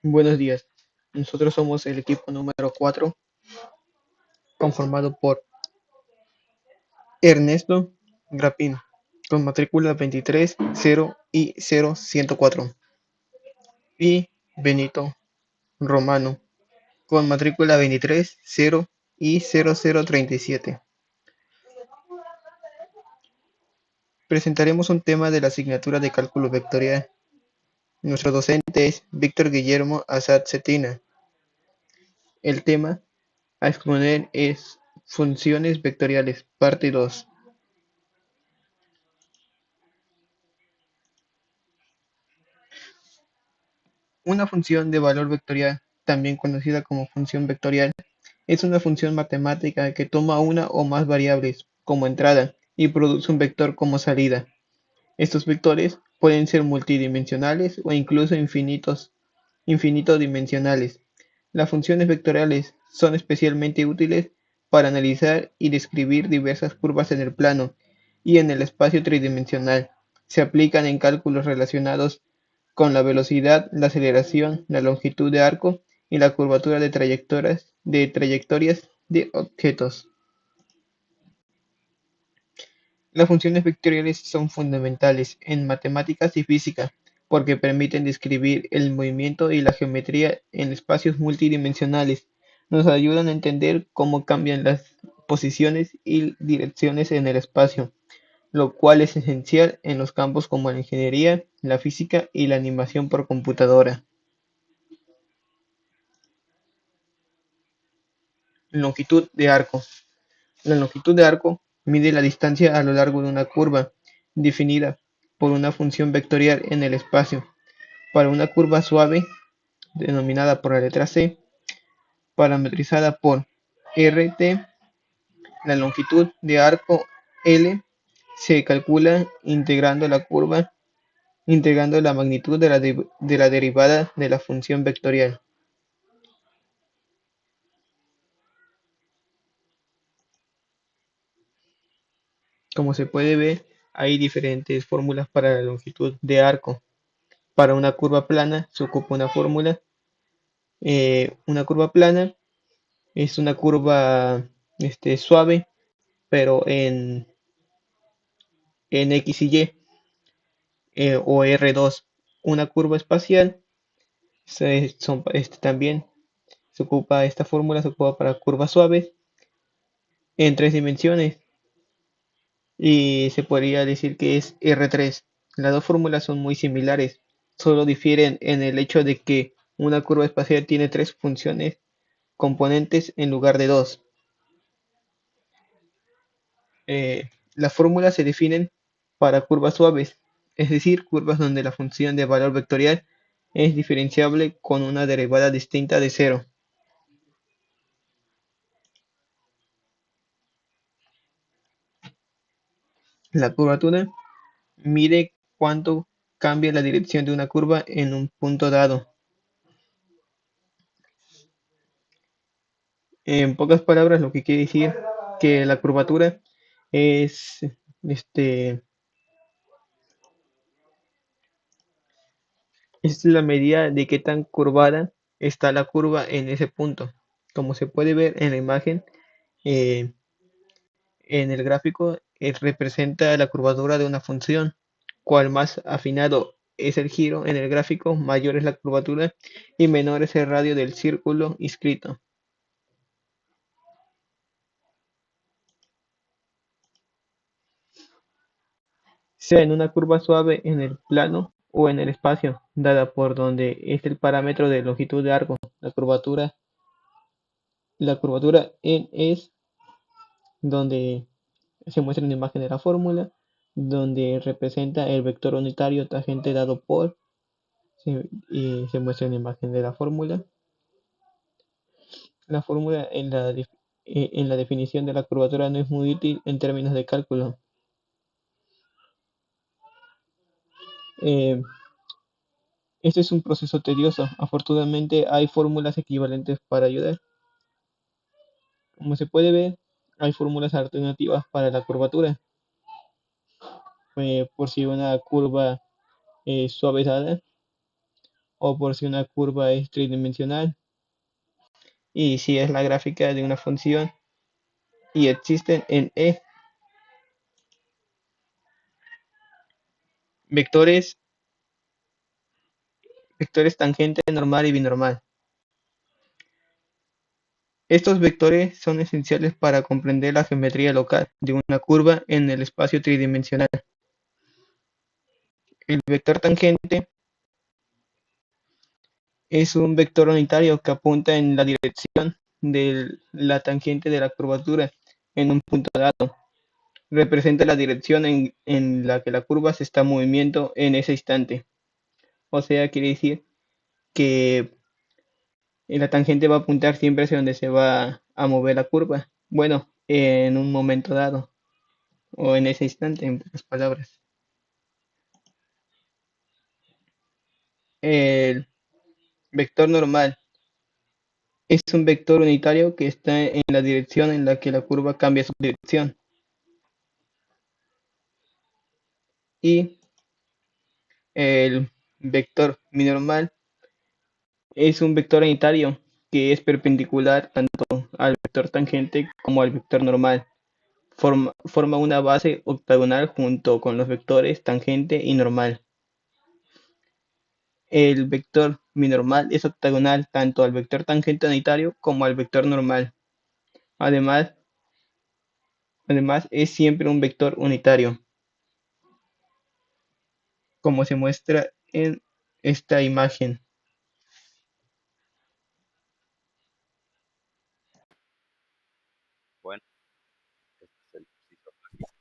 Buenos días. Nosotros somos el equipo número 4, conformado por Ernesto Grapín, con matrícula 23 0 y 0104, y Benito Romano, con matrícula 23 0 y 0037. Presentaremos un tema de la asignatura de cálculo vectorial. Nuestro docente es Víctor Guillermo Azad Cetina. El tema a exponer es funciones vectoriales, parte 2. Una función de valor vectorial, también conocida como función vectorial, es una función matemática que toma una o más variables como entrada y produce un vector como salida. Estos vectores pueden ser multidimensionales o incluso infinitodimensionales. Las funciones vectoriales son especialmente útiles para analizar y describir diversas curvas en el plano y en el espacio tridimensional. Se aplican en cálculos relacionados con la velocidad, la aceleración, la longitud de arco y la curvatura de trayectorias de objetos. Las funciones vectoriales son fundamentales en matemáticas y física porque permiten describir el movimiento y la geometría en espacios multidimensionales. Nos ayudan a entender cómo cambian las posiciones y direcciones en el espacio, lo cual es esencial en los campos como la ingeniería, la física y la animación por computadora. Longitud de arco. La longitud de arco mide la distancia a lo largo de una curva, definida por una función vectorial en el espacio. Para una curva suave, denominada por la letra C, parametrizada por RT, la longitud de arco L se calcula integrando la magnitud de la derivada de la función vectorial. Como se puede ver, hay diferentes fórmulas para la longitud de arco. Para una curva plana se ocupa una fórmula. Una curva plana es una curva suave, pero en X y Y, o R2. Una curva espacial también esta fórmula se ocupa para curvas suaves en tres dimensiones y se podría decir que es R3. Las dos fórmulas son muy similares, solo difieren en el hecho de que una curva espacial tiene tres funciones componentes en lugar de dos. Las fórmulas se definen para curvas suaves, es decir, curvas donde la función de valor vectorial es diferenciable con una derivada distinta de cero. La curvatura mide cuánto cambia la dirección de una curva en un punto dado. En pocas palabras, lo que quiere decir que la curvatura es este es la medida de qué tan curvada está la curva en ese punto. Como se puede ver en la imagen, eh, en el gráfico, representa la curvatura de una función. Cual más afinado es el giro en el gráfico, mayor es la curvatura y menor es el radio del círculo inscrito. Sea en una curva suave en el plano o en el espacio, dada por donde es el parámetro de longitud de arco. La curvatura es donde se muestra una imagen de la fórmula, donde representa el vector unitario tangente dado por, y se muestra una imagen de la fórmula. La fórmula en la definición de la curvatura no es muy útil en términos de cálculo. Eh, este es un proceso tedioso. Afortunadamente hay fórmulas equivalentes para ayudar. Como se puede ver, hay fórmulas alternativas para la curvatura. Por si una curva suavizada o por si una curva es tridimensional, y si es la gráfica de una función y existen en E vectores, vectores tangente, normal y binormal. Estos vectores son esenciales para comprender la geometría local de una curva en el espacio tridimensional. El vector tangente es un vector unitario que apunta en la dirección de la tangente de la curvatura en un punto dado. Representa la dirección en la que la curva se está moviendo en ese instante. O sea, quiere decir que la tangente va a apuntar siempre hacia donde se va a mover la curva. Bueno, en un momento dado o en ese instante, en pocas palabras. El vector normal es un vector unitario que está en la dirección en la que la curva cambia su dirección. Y el vector binormal es un vector unitario que es perpendicular tanto al vector tangente como al vector normal. Forma una base octagonal junto con los vectores tangente y normal. El vector binormal es octagonal tanto al vector tangente unitario como al vector normal. Además, además es siempre un vector unitario, como se muestra en esta imagen. Bueno, este es el ejercicio práctico.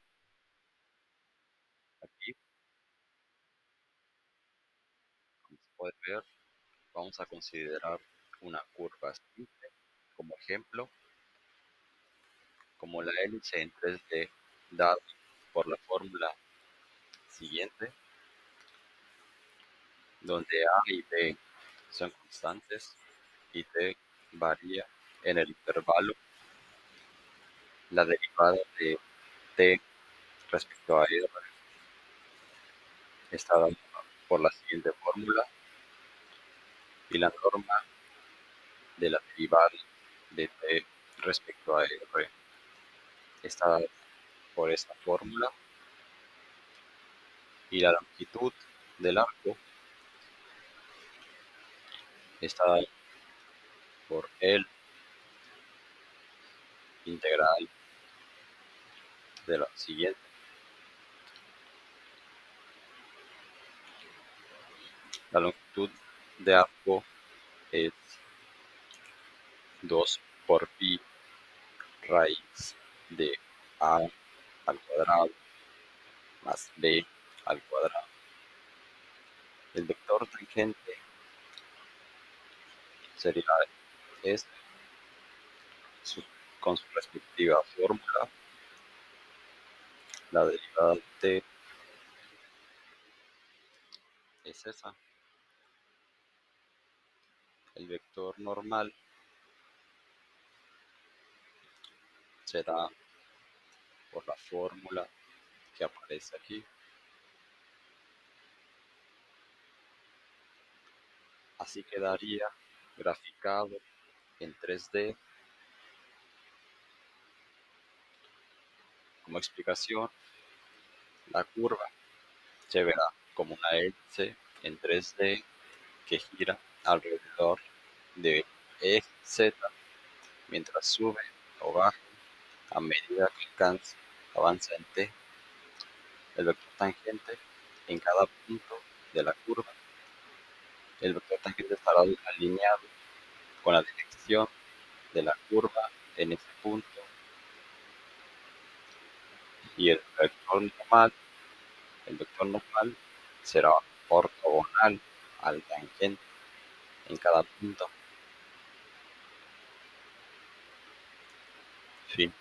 Aquí, como se puede ver, vamos a considerar una curva simple como ejemplo, como la hélice en 3D dada por la fórmula siguiente, donde A y B son constantes y T varía en el intervalo. La derivada de T respecto a R está dada por la siguiente fórmula y la norma de la derivada de T respecto a R está dada por esta fórmula y la longitud del arco está dada por el integral de la siguiente. La longitud de arco es 2 por pi raíz de a al cuadrado más b al cuadrado. El vector tangente sería S con su respectiva fórmula. La derivada de t es esa. El vector normal será por la fórmula que aparece aquí. Así quedaría graficado en 3D. Como explicación, la curva se verá como una hélice en 3D que gira alrededor de eje Z mientras sube o baja a medida que avanza en T. El vector tangente en cada punto de la curva. El vector tangente estará alineado con la dirección de la curva en ese punto y el vector normal será ortogonal al tangente en cada punto. Fin.